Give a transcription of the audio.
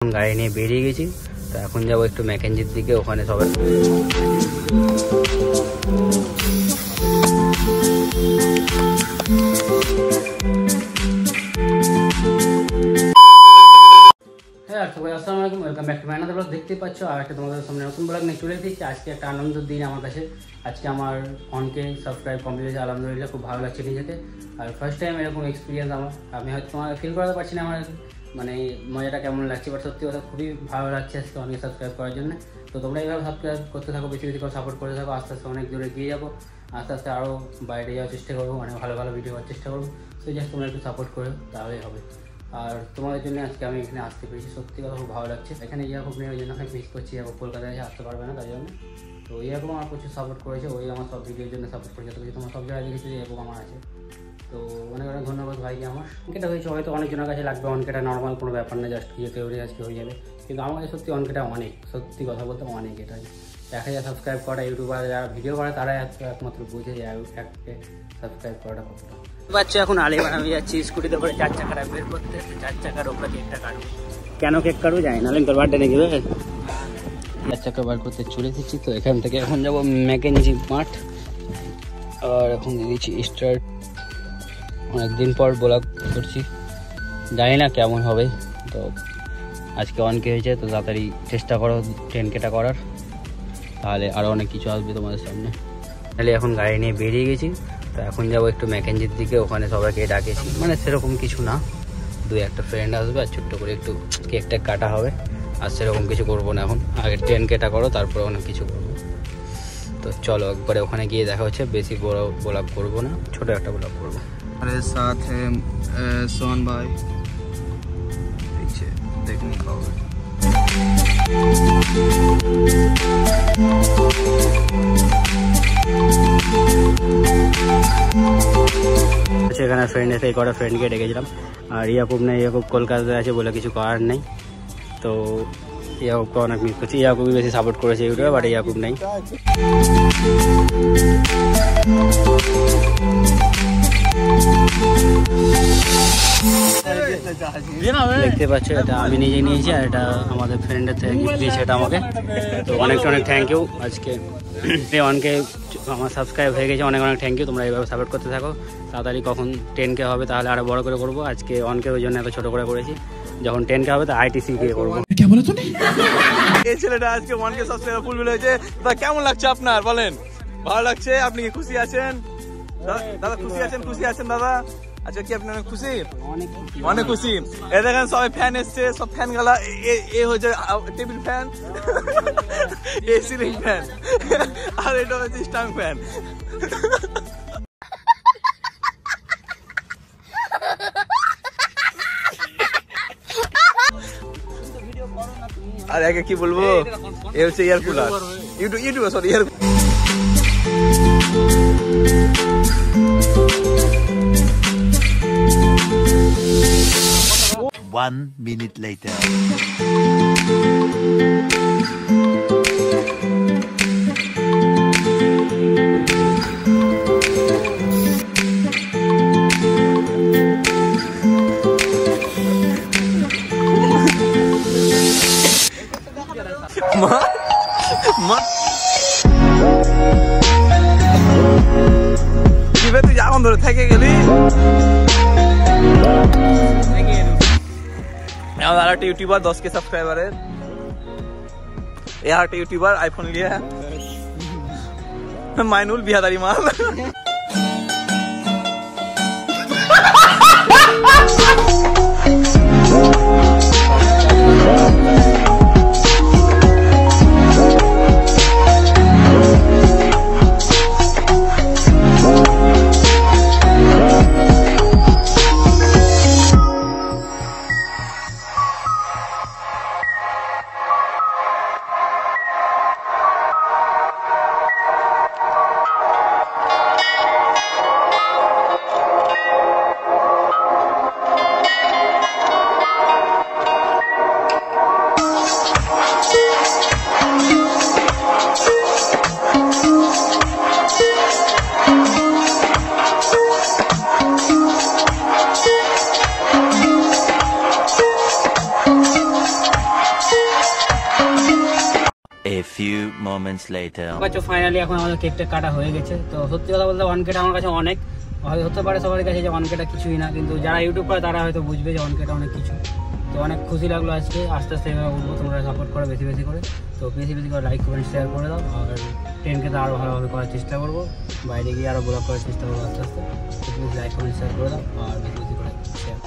গাড়ি নিয়ে বেরিয়ে গেছি, তো এখন যাবো একটু ম্যাকেঞ্জির দিকে। ওখানে সবাই আসসালামু আলাইকুম, welcome back to my another blog. দেখতে পাচ্ছ আর একটা তোমাদের সামনে নতুন ব্লগ নিয়ে চলে এসেছি। আজকে একটা আনন্দের দিন আমার কাছে। আজকে আমার অনকে সাবস্ক্রাইব কমপ্লিট হয়েছে, আলহামদুলিল্লাহ খুব ভালো লাগছে নিজেকে। আর ফার্স্ট টাইম এরকম এক্সপিরিয়েন্স আমার, আমি হয়তো তোমার ফিল করাতে পারছি না আমার মানে মজাটা কেমন লাগছে, বাট সত্যি কথা খুবই ভালো লাগছে আজকে অনকে সাবস্ক্রাইব করার জন্য। তো তোমরা এইভাবে সাবস্ক্রাইব করতে থাকো, বেশি বেশি করে সাপোর্ট করতে থাকো। আস্তে আস্তে অনেক দূরে গিয়ে যাবো, আস্তে আস্তে আরও বাইরে যাওয়ার চেষ্টা করবো, মানে ভালো ভালো ভিডিও করার চেষ্টা করবো। সো জাস্ট তোমরা একটু সাপোর্ট করো, তাহলেই হবে। আর তোমাদের জন্য আজকে আমি এখানে আসতে পেরেছি, সত্যি কথা খুব ভালো লাগছে। এখানে ইয়াকুব নেই, ওই জন্য আমি মিস করছি। ইয়াকুব কলকাতায় এসে আসতে পারবে না, তাই জন্য। তো ইয়াকুব আমার প্রচুর সাপোর্ট করেছে, ওই আমার সব ভিডিওর জন্য সাপোর্ট করেছে। তো তোমার সব জায়গায় দেখেছি ইয়াকুব আমার আছে, তো অনেক অনেক ধন্যবাদ ভাইকে। আমার অনকেটা হয়েছে, হয়তো অনেকজনের কাছে লাগবে অনকেটা নর্মাল কোনো ব্যাপার না, জাস্ট গিয়ে কেউ আজকে হয়ে যাবে, কিন্তু আমার কাছে সত্যি অনকেটা অনেক, সত্যি কথা বলতে অনেক। এটাই 1000 সাবস্ক্রাইব করা ইউটিউবার যারা ভিডিও করে তারা একমাত্র বুঝে যায় এককে সাবস্ক্রাইব করাটা কতটা। বাচ্চা এখন আলিবার আমি যাচ্ছি স্কুটিতে করে 4 চাকাটা বের করতে, 4 চাকার ওপরে কেকটা কাটবো। কেন কেক কাটবো জানি না, তোর বার্থডে নাকি? 4 চাকা বার করতে চলে এসেছি। তো এখান থেকে এখন যাবো ম্যাকেঞ্জি মাঠ, আর এখন দিয়েছি স্টার্ট। অনেকদিন পর ব্লগ করছি, জানি না কেমন হবে। তো আজকে অনকে হয়েছে, তো তাড়াতাড়ি চেষ্টা করো 10Kটা করার, তাহলে আরও অনেক কিছু আসবে তোমাদের সামনে। তাহলে এখন গাড়ি নিয়ে বেরিয়ে গেছি, তো এখন যাবো একটু ম্যাকেঞ্জির দিকে। ওখানে সবাইকে ডাকেছি, মানে সেরকম কিছু না, 2-1টা ফ্রেন্ড আসবে, আর ছোট্ট করে একটু কেক টেক কাটা হবে। আর সেরকম কিছু করবো না এখন, আগে 10Kটা করো, তারপরে অনেক কিছু করবো। তো চলো একবারে ওখানে গিয়ে দেখা হচ্ছে। বেশি বড় ব্লগ করবো না, ছোটো একটা ব্লগ করবো। हमारे साथ है सोहन भाई, पीछे देख नहीं पाओगे। সেখানে ফ্রেন্ড এসে কটা ফ্রেন্ডকে ডেকেছিলাম, আর ইয়াকুব নেই, ইয়াকুব কলকাতায় আছে বলে কিছু করার নেই। তো ইয়াকুবকে অনেক মিস করছি, ইয়াকুবই বেশি সাপোর্ট করেছে ইউটিউবে, বাট ইয়াকুব নেই। দেখতে পাচ্ছ এটা আমি নিজে নিয়েছি, আর এটা আমাদের ফ্রেন্ডের থেকে গিফট দিয়েছে এটা আমাকে। তো অনেক অনেক থ্যাংক ইউ। আজকে অনকে আমার সাবস্ক্রাইব হয়ে গেছে, অনেক অনেক থ্যাংক ইউ। তোমরা এইভাবে সাপোর্ট করতে থাকো, তাড়াতাড়ি কখন 10K হবে তাহলে আরও বড় করে করবো। আজকে অনকে ওই জন্য এত ছোটো করে করেছি, যখন 10K হবে তো আইটিসি গিয়ে করবো। এই ছেলেটা আজকে 1K সাবস্ক্রাইবার ফুলফিল হয়েছে। তা কেমন লাগছে আপনার বলেন? ভালো লাগছে? আপনি কি খুশি আছেন দাদা? খুশি আছেন? খুশি আছেন দাদা? আচ্ছা, কি আপনি অনেক খুশি? অনেক খুশি। এ দেখেন সবাই ফ্যান এসছে, সব ফ্যান গেলা এ হচ্ছে টেবিল ফ্যান, এ সিলিং ফ্যান, আর এটা হচ্ছে স্টাং ফ্যান। আর আগে কি বলবো, এ হচ্ছে air cooler, YouTube sorry air. 1 minute later. তুই এখন ধরে থেকে গেলি। আর একটা ইউটিউবার 10K সাবস্ক্রাইবারের, একটা ইউটিউবার আইফোন লিয়ে মাইনুল বিহাদারি মাল। few moments later. ফাইনালি এখন আমাদের কেকটা কাটা হয়ে গেছে। তো সত্যি কথা বলতে 1Kটা আমার কাছে অনেক, হয়তো হতে পারে সবার কাছে যে 1Kটা কিছুই না, কিন্তু যারা ইউটিউব করে তারা হয়তো বুঝবে যে 1Kটা অনেক কিছু। তো অনেক খুশি লাগলো আজকে, আস্তে আস্তে এভাবে উঠবো, তোমরা সাপোর্ট করো বেশি বেশি করে। তো বেশি বেশি করে লাইক কমেন্ট শেয়ার করে দাও, আর 10K তো আরও ভালোভাবে করার চেষ্টা করবো, বাইরে গিয়ে আরও ব্লগ করার চেষ্টা করবো আস্তে আস্তে। তো প্লিজ লাইক কমেন্ট শেয়ার করে দাও আর বেশি বেশি করে শেয়ার।